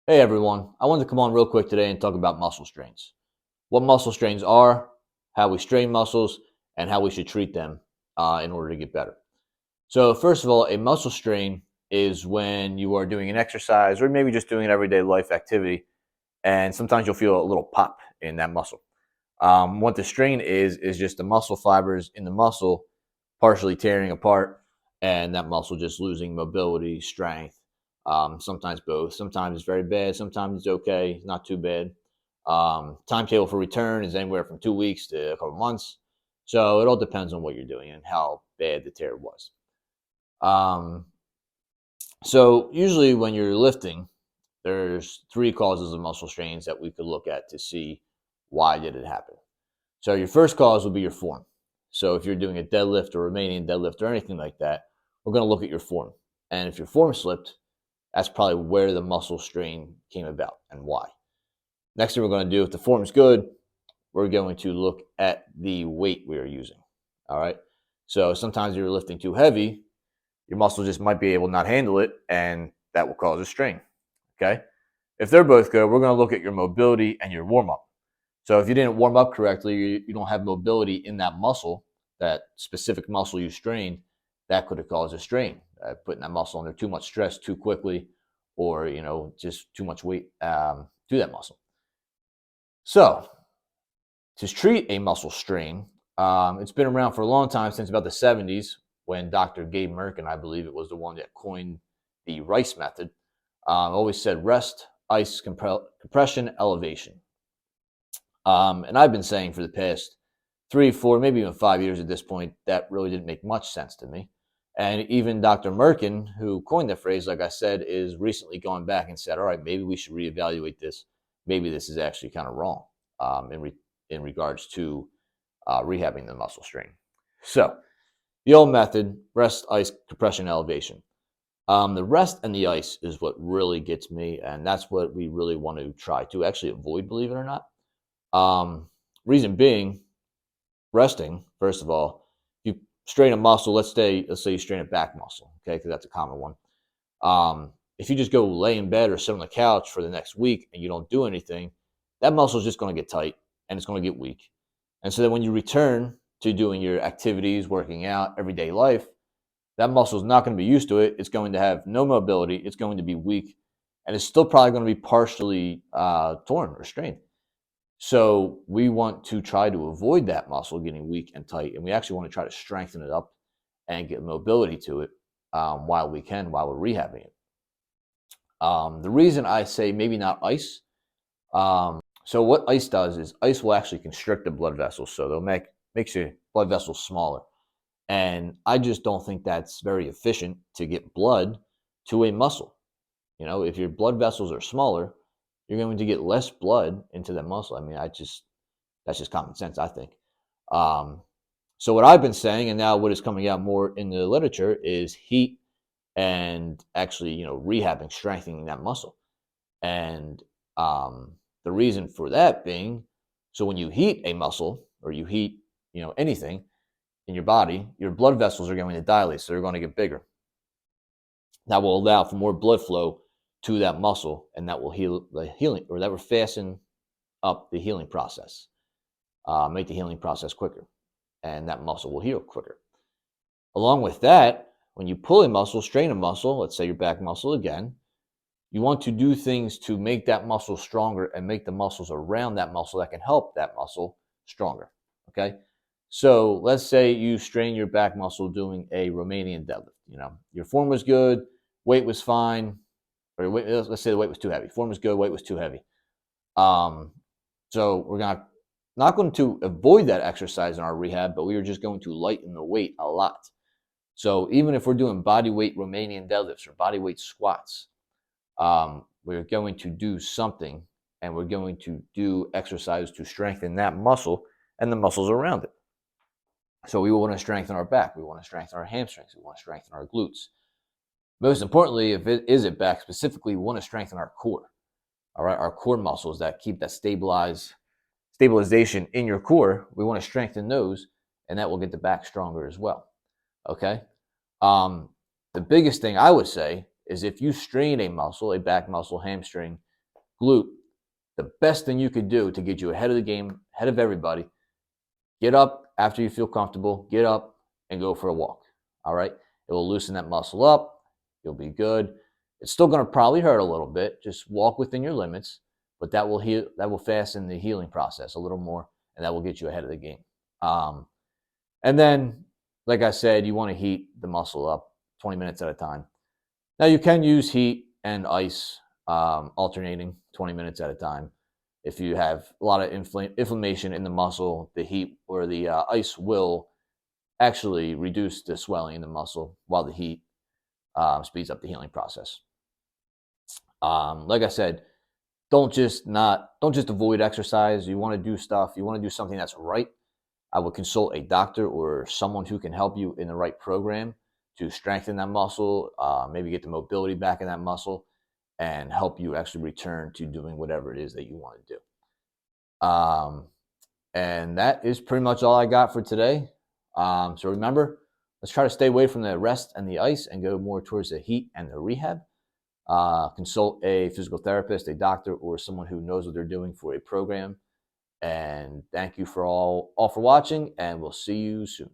Hey everyone, I wanted to come on real quick today and talk about muscle strains. What muscle strains are, how we strain muscles, and how we should treat them in order to get better. So, first of all, a muscle strain is when you are doing an exercise or maybe just doing an everyday life activity, and sometimes you'll feel a little pop in that muscle. What the strain is just the muscle fibers in the muscle partially tearing apart, and that muscle just losing mobility, strength. Sometimes both. Sometimes it's very bad. Sometimes it's okay, not too bad. Timetable for return is anywhere from 2 weeks to a couple months. So it all depends on what you're doing and how bad the tear was. Um, so usually when you're lifting, there's three causes of muscle strains that we could look at to see why did it happen. So your first cause will be your form. So if you're doing a deadlift or Romanian deadlift or anything like that, we're going to look at your form. And if your form slipped, that's probably where the muscle strain came about and why. Next thing we're going to do, if the form's good, we're going to look at the weight we are using. All right. So sometimes you're lifting too heavy, your muscle just might be able to not handle it, and that will cause a strain. Okay. If they're both good, we're going to look at your mobility and your warm up. So if you didn't warm up correctly, you don't have mobility in that muscle, that specific muscle you strained, that could have caused a strain, putting that muscle under too much stress too quickly, or just too much weight to that muscle. So to treat a muscle strain, it's been around for a long time, since about the 70s, when Dr. Gabe Mirkin, I believe it was the one that coined the RICE method, always said rest, ice, compression, elevation. And I've been saying for the past 3, 4, maybe even 5 years at this point, that really didn't make much sense to me. And even Dr. Merkin, who coined the phrase, like I said, is recently gone back and said, all right, maybe we should reevaluate this. Maybe this is actually kind of wrong in regards to rehabbing the muscle strain. So the old method, rest, ice, compression, elevation. The rest and the ice is what really gets me, and that's what we really want to try to actually avoid, believe it or not. Reason being, resting, first of all, you strain a muscle, let's say you strain a back muscle, okay, because that's a common one. If you just go lay in bed or sit on the couch for the next week and you don't do anything, that muscle is just going to get tight and it's going to get weak. And so then when you return to doing your activities, working out, everyday life, that muscle is not going to be used to it. It's going to have no mobility. It's going to be weak, and it's still probably going to be partially torn or strained. So we want to try to avoid that muscle getting weak and tight, and we actually want to try to strengthen it up and get mobility to it while we can, while we're rehabbing it. The reason I say maybe not ice, so what ice does is ice will actually constrict the blood vessels, so they'll makes your blood vessels smaller, and I just don't think that's very efficient to get blood to a muscle. If your blood vessels are smaller, you're going to get less blood into that muscle. I mean, that's just common sense, I think. Um, so what I've been saying, and now what is coming out more in the literature, is heat and actually, rehabbing, strengthening that muscle. And the reason for that being, so when you heat a muscle or you heat, anything in your body, your blood vessels are going to dilate, so they're going to get bigger. That will allow for more blood flow to that muscle, and that will heal the healing, or that will fasten up the healing process, make the healing process quicker, and that muscle will heal quicker. Along with that, when you pull a muscle, strain a muscle, let's say your back muscle again, you want to do things to make that muscle stronger and make the muscles around that muscle that can help that muscle stronger. Okay. So let's say you strain your back muscle doing a Romanian deadlift. Your form was good, weight was fine, or let's say the weight was too heavy. Form was good, weight was too heavy. So we're not going to avoid that exercise in our rehab, but we are just going to lighten the weight a lot. So even if we're doing body weight Romanian deadlifts or body weight squats, we're going to do something, and we're going to do exercise to strengthen that muscle and the muscles around it. So we want to strengthen our back. We want to strengthen our hamstrings. We want to strengthen our glutes. Most importantly, if it is back specifically, we want to strengthen our core. All right, our core muscles that keep that stabilization in your core. We want to strengthen those, and that will get the back stronger as well. Okay. The biggest thing I would say is if you strain a muscle, a back muscle, hamstring, glute, the best thing you could do to get you ahead of the game, ahead of everybody, get up after you feel comfortable, get up and go for a walk. All right. It will loosen that muscle up. You'll be good. It's still going to probably hurt a little bit. Just walk within your limits, but that will heal. That will fasten the healing process a little more, and that will get you ahead of the game. And then, like I said, you want to heat the muscle up 20 minutes at a time. Now you can use heat and ice alternating 20 minutes at a time. If you have a lot of inflammation in the muscle, the heat or the ice will actually reduce the swelling in the muscle, while the heat speeds up the healing process. Like I said, don't just avoid exercise. You want to do stuff. You want to do something that's right. I would consult a doctor or someone who can help you in the right program to strengthen that muscle, maybe get the mobility back in that muscle, and help you actually return to doing whatever it is that you want to do. And that is pretty much all I got for today. So remember, let's try to stay away from the rest and the ice and go more towards the heat and the rehab. Consult a physical therapist, a doctor, or someone who knows what they're doing for a program. And thank you for all for watching, and we'll see you soon.